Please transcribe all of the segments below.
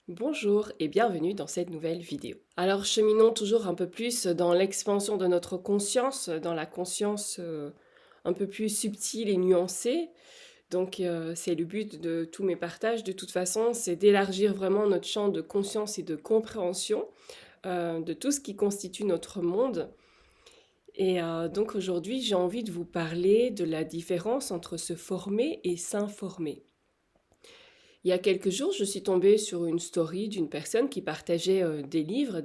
Bonjour et bienvenue dans cette nouvelle vidéo. Alors cheminons toujours un peu plus dans l'expansion de notre conscience, dans la conscience un peu plus subtile et nuancée. Donc c'est le but de tous mes partages de toute façon, c'est d'élargir vraiment notre champ de conscience et de compréhension de tout ce qui constitue notre monde. Et donc aujourd'hui j'ai envie de vous parler de la différence entre se former et s'informer. Il y a quelques jours, je suis tombée sur une story d'une personne qui partageait des livres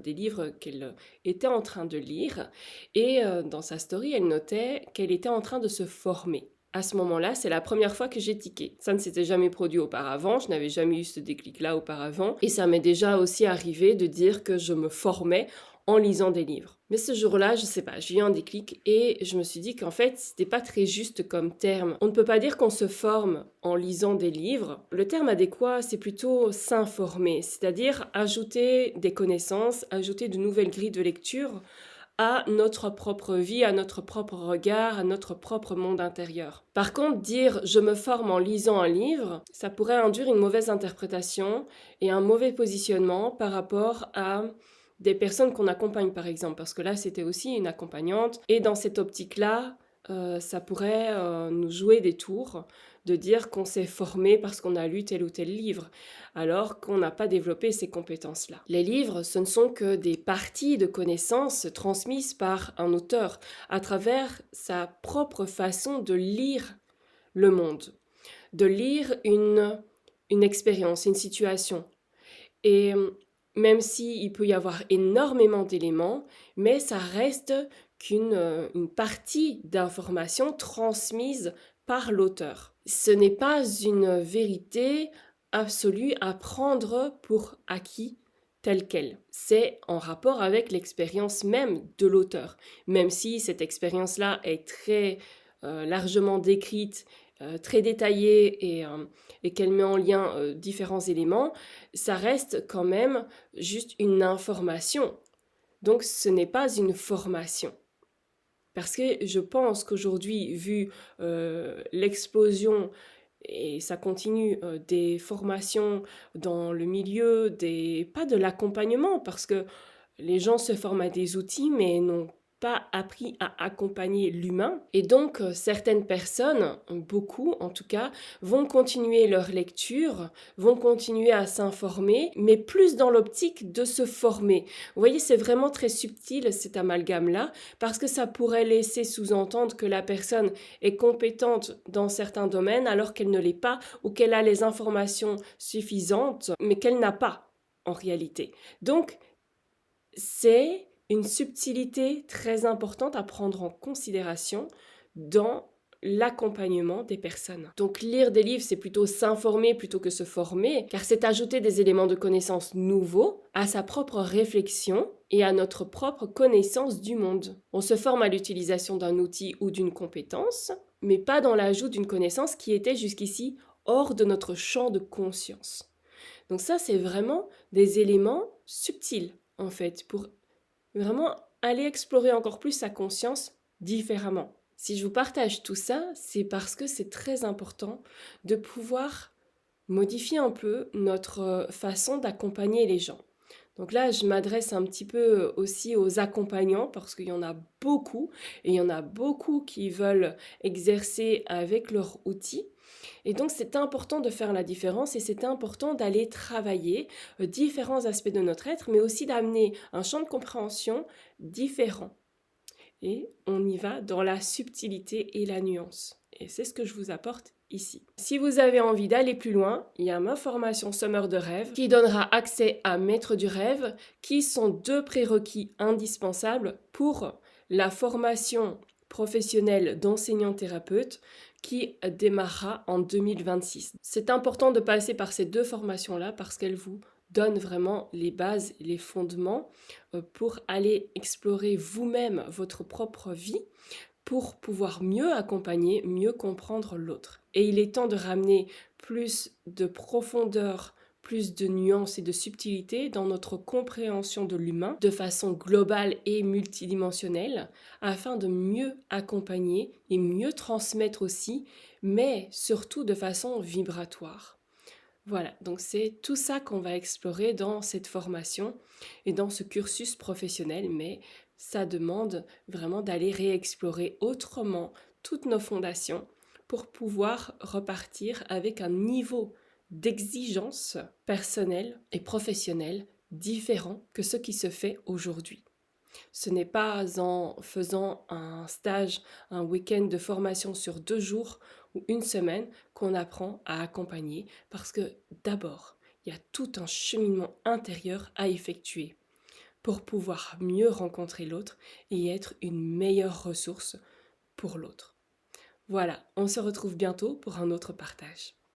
qu'elle était en train de lire. Et dans sa story, elle notait qu'elle était en train de se former. À ce moment-là, c'est la première fois que j'ai tiqué. Ça ne s'était jamais produit auparavant, je n'avais jamais eu ce déclic-là auparavant. Et ça m'est déjà aussi arrivé de dire que je me formais en lisant des livres. Mais ce jour-là, je sais pas, j'ai eu un déclic et je me suis dit qu'en fait, c'était pas très juste comme terme. On ne peut pas dire qu'on se forme en lisant des livres. Le terme adéquat, c'est plutôt s'informer, c'est-à-dire ajouter des connaissances, ajouter de nouvelles grilles de lecture à notre propre vie, à notre propre regard, à notre propre monde intérieur. Par contre, dire je me forme en lisant un livre, ça pourrait induire une mauvaise interprétation et un mauvais positionnement par rapport à des personnes qu'on accompagne par exemple, parce que là c'était aussi une accompagnante, et dans cette optique-là, ça pourrait nous jouer des tours de dire qu'on s'est formé parce qu'on a lu tel ou tel livre, alors qu'on n'a pas développé ces compétences-là. Les livres, ce ne sont que des parties de connaissances transmises par un auteur à travers sa propre façon de lire le monde, de lire une expérience, une situation. Et même s'il peut y avoir énormément d'éléments, mais ça reste une partie d'informations transmises par l'auteur. Ce n'est pas une vérité absolue à prendre pour acquis telle qu'elle. C'est en rapport avec l'expérience même de l'auteur. Même si cette expérience-là est très largement décrite, très détaillée et qu'elle met en lien différents éléments, ça reste quand même juste une information. Donc ce n'est pas une formation. Parce que je pense qu'aujourd'hui, vu l'explosion, et ça continue, des formations dans le milieu, pas de l'accompagnement, parce que les gens se forment à des outils, mais n'ont pas appris à accompagner l'humain. Et donc, certaines personnes, beaucoup en tout cas, vont continuer leur lecture, vont continuer à s'informer, mais plus dans l'optique de se former. Vous voyez, c'est vraiment très subtil cet amalgame-là, parce que ça pourrait laisser sous-entendre que la personne est compétente dans certains domaines alors qu'elle ne l'est pas, ou qu'elle a les informations suffisantes, mais qu'elle n'a pas en réalité. Donc, c'est une subtilité très importante à prendre en considération dans l'accompagnement des personnes. Donc lire des livres, c'est plutôt s'informer plutôt que se former, car c'est ajouter des éléments de connaissance nouveaux à sa propre réflexion et à notre propre connaissance du monde. On se forme à l'utilisation d'un outil ou d'une compétence, mais pas dans l'ajout d'une connaissance qui était jusqu'ici hors de notre champ de conscience. Donc ça, c'est vraiment des éléments subtils, en fait, pour vraiment aller explorer encore plus sa conscience différemment. Si je vous partage tout ça, c'est parce que c'est très important de pouvoir modifier un peu notre façon d'accompagner les gens. Donc là, je m'adresse un petit peu aussi aux accompagnants parce qu'il y en a beaucoup et il y en a beaucoup qui veulent exercer avec leurs outils. Et donc, c'est important de faire la différence et c'est important d'aller travailler différents aspects de notre être, mais aussi d'amener un champ de compréhension différent. Et on y va dans la subtilité et la nuance. Et c'est ce que je vous apporte ici. Si vous avez envie d'aller plus loin, il y a ma formation Sommeur de rêve qui donnera accès à Maître du rêve, qui sont deux prérequis indispensables pour la formation professionnelle d'enseignant-thérapeute qui démarrera en 2026. C'est important de passer par ces deux formations-là parce qu'elles vous donnent vraiment les bases, les fondements pour aller explorer vous-même votre propre vie pour pouvoir mieux accompagner, mieux comprendre l'autre. Et il est temps de ramener plus de profondeur, plus de nuances et de subtilité dans notre compréhension de l'humain de façon globale et multidimensionnelle afin de mieux accompagner et mieux transmettre aussi, mais surtout de façon vibratoire. Voilà, donc c'est tout ça qu'on va explorer dans cette formation et dans ce cursus professionnel, mais ça demande vraiment d'aller réexplorer autrement toutes nos fondations pour pouvoir repartir avec un niveau d'exigence personnelle et professionnelle différent que ce qui se fait aujourd'hui. Ce n'est pas en faisant un stage, un week-end de formation sur 2 jours ou une semaine qu'on apprend à accompagner, parce que d'abord, il y a tout un cheminement intérieur à effectuer pour pouvoir mieux rencontrer l'autre et être une meilleure ressource pour l'autre. Voilà, on se retrouve bientôt pour un autre partage.